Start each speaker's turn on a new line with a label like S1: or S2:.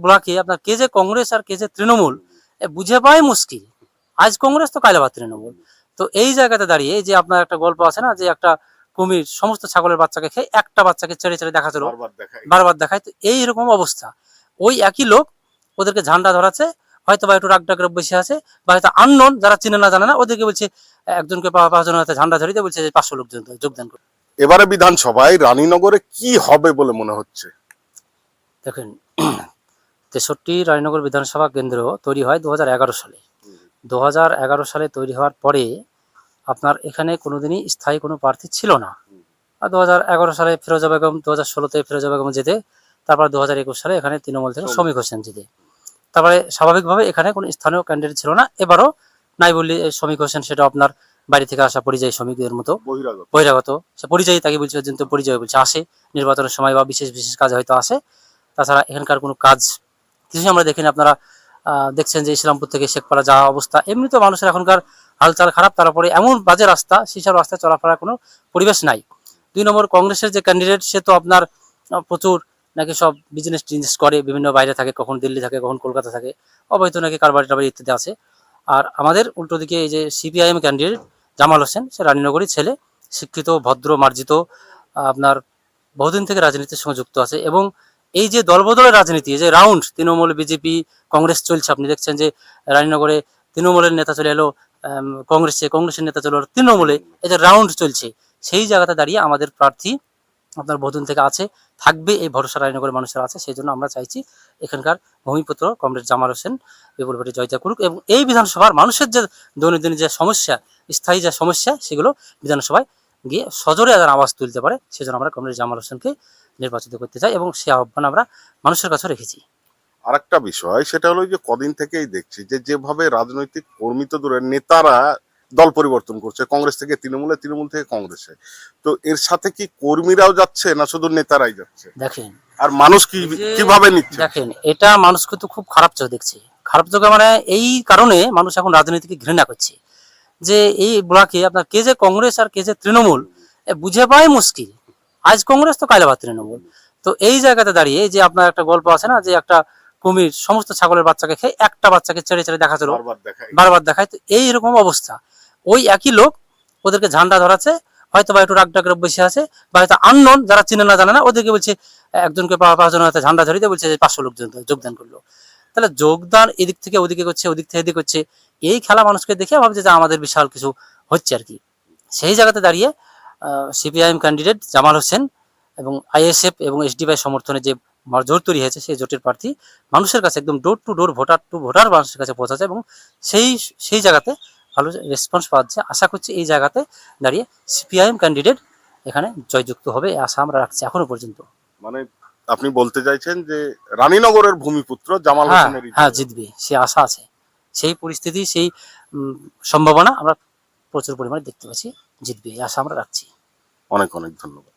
S1: ব্লকে আপনার কে যে কংগ্রেস আর কে যে তৃণমূল বুঝে পাওয়াই মুশকিল। আজ কংগ্রেস তো কাল আবার তৃণমূল। তো এই জায়গাতে দাঁড়িয়ে এই যে আপনার একটা গল্প আছে না, যে একটা কুমির সমস্ত ছাগলের বাচ্চাকে খেয়ে একটা বাচ্চাকে ছেড়ে ছেড়ে দেখাচ্ছিল, বারবার দেখায়। তো এইরকম অবস্থা, ওই একই লোক ওদেরকে ঝান্ডা ধরাচ্ছে, হয়তো বা একটু রাগ ডাক বসে আছে, বা হয়তো আননোন যারা চিনে না জানে না ওদেরকে বলছে একজনকে পাঁচজন হাতে ঝান্ডা ধরিয়ে বলছে যে 500 লোক যোগদান করে।
S2: এবারে বিধানসভায় রানীনগরে কি হবে বলে মনে হচ্ছে?
S1: দেখেন, 63 রানীনগর বিধানসভা কেন্দ্র তৈরি হয় 2011 সালে। 2011 সালে তৈরি হওয়ার পরে আপনার এখানে কোনোদিনই স্থায়ী কোনো প্রার্থী ছিল না। আর 2011 সালে ফিরোজা বেগম, 2016-তে ফিরোজা বেগম জেতে, তারপর 2021 সালে এখানে তৃণমূল থেকে শ্রমিক হোসেন জেতে। তারপরে স্বাভাবিকভাবে এখানে কোনো স্থানীয় ক্যান্ডিডেট ছিল না। এবারও নাই বললে শ্রমিক হোসেন, সেটা আপনার বাড়ি থেকে আসা পরিযায়ী শ্রমিকদের মতো বহিরাগত, সে পরিযায়ী তাকে বলছে, কিন্তু পরিযায়ী বলছে, আসে নির্বাচনের সময় বা বিশেষ বিশেষ কাজে হয়তো আসে। তাছাড়া এখানকার কোনো কাজ কিছুই আমরা দেখিনি। আপনারা দেখছেন যে ইসলামপুর থেকে শেখপাড়া যাওয়া অবস্থা, এমনি তো মানুষের এখনকার হালচাল খারাপ, তারপরে এমন বাজে রাস্তা, সেসব রাস্তায় চলাফেরার কোনো পরিবেশ নাই। 2 নম্বর, কংগ্রেসের যে ক্যান্ডিডেট সে তো আপনার প্রচুর নাকি সব বিজনেস টিজনেস করে, বিভিন্ন বাইরে থাকে, কখন দিল্লি থাকে, কখন কলকাতা থাকে, অবৈধ নাকি কারবারি টারবারি ইত্যাদি আছে। আর আমাদের উল্টো দিকে এই যে সিপিআইএম ক্যান্ডিডেট জামাল হোসেন, সে রানীনগরী ছেলে, শিক্ষিত, ভদ্র, মার্জিত, আপনার বহুদিন থেকে রাজনীতির সঙ্গে যুক্ত আছে। এবং এই যে দলবদলের রাজনীতি, যে রাউন্ড তৃণমূল, বিজেপি, কংগ্রেস চলছে, আপনি দেখছেন যে রানীনগরে তৃণমূলের নেতা চলে এলো কংগ্রেসে, কংগ্রেসের নেতা চলে এলো তৃণমূলে, এই যে রাউন্ড চলছে, সেই জায়গাতে দাঁড়িয়ে আমাদের প্রার্থী আপনার বহুদিন থেকে আছে, থাকবে, এই ভরসা রানীনগরের মানুষের আছে। সেই জন্য আমরা চাইছি এখানকার ভূমিপুত্র কমরেড জামাল হোসেন বিপুল ভোটে জয়তা করুক, এবং এই বিধানসভার মানুষের যে দৈনন্দিন যে সমস্যা, স্থায়ী যে সমস্যা, সেগুলো বিধানসভায় গিয়ে সজোরে যারা আওয়াজ তুলতে পারে, সেজন্য আমরা কমরেড জামাল হোসেনকে নির্বাচিত করতে চাই, এবং সে আহ্বান আমরা মানুষের কাছে রেখেছি।
S2: আরেকটা বিষয়, সেটা হলো যে কদিন থেকেই দেখছি যে যেভাবে রাজনৈতিক কর্মী তো দূরের, নেতারা দল পরিবর্তন করছে, কংগ্রেস থেকে তৃণমূলে, তৃণমূল থেকে কংগ্রেসে। তো এর সাথে কি কর্মীরাও যাচ্ছে না শুধু নেতারাই যাচ্ছে?
S1: দেখেন,
S2: আর মানুষ কিভাবে নিচ্ছে?
S1: দেখেন, এটা মানুষ কিন্তু খুব খারাপ চোখে দেখছে। খারাপ চোখে মানে এই কারণে মানুষ এখন রাজনীতিকে ঘৃণা করছে, যে এই ব্লকে আপনার কে যে কংগ্রেস আর কে যে তৃণমূল বুঝে পাওয়াই মুশকিল। আজ কংগ্রেস তো কাল আবার তৃণমূল। তো এই জায়গাতে দাঁড়িয়ে যে আপনার একটা গল্প আছে না, যে একটা কুমির সমস্ত ছাগলের বাচ্চাকে খেয়ে একটা বাচ্চাকে ছেড়ে ছেড়ে দেখাচ্ছিল, বারবার দেখায়। তো এইরকম অবস্থা, ওই একই লোক ওদেরকে ঝান্ডা ধরাচ্ছে, হয়তো বা একটু রাগ ডাক বসে আছে, বা হয়তো আননোন যারা চিনে না জানে না ওদেরকে বলছে একজনকে পাঁচজন হাতে ঝান্ডা ধরিয়ে বলছে যে 500 লোক যোগদান করলো। তাহলে যোগদান এদিক থেকে ওদিকে করছে, ওদিক থেকে এদিক করছে, এই খেলা মানুষকে দেখে ভাবছে যে আমাদের বিশাল কিছু হচ্ছে আর কি। সেই জায়গাতে দাঁড়িয়ে সিপিআইএম ক্যান্ডিডেট জামাল হোসেন এবং আইএসএফ এবং এসডিপিআই সমর্থনে যে জোট তৈরি হয়েছে, সেই জোটের প্রার্থী মানুষের কাছে একদম door to door, voter to voter মানুষের কাছে পৌঁছাচ্ছে, এবং সেই জায়গাতে ভালো রেসপন্স পাচ্ছে। আশা করছি এই জায়গাতে দাঁড়িয়ে সিপিআইএম ক্যান্ডিডেট এখানে জয়যুক্ত হবে, এই আশা আমরা রাখছি এখনো পর্যন্ত।
S2: মানে আপনি বলতে চাইছেন যে রানীনগরের ভূমিপুত্র জামাল হোসেনের
S1: হ্যাঁ জিতবে, সে আশা আছে, সেই পরিস্থিতি, সেই সম্ভাবনা আমরা প্রচুর পরিমাণে দেখতে পাচ্ছি, জিতবে এই আশা আমরা রাখছি।
S2: অনেক অনেক ধন্যবাদ।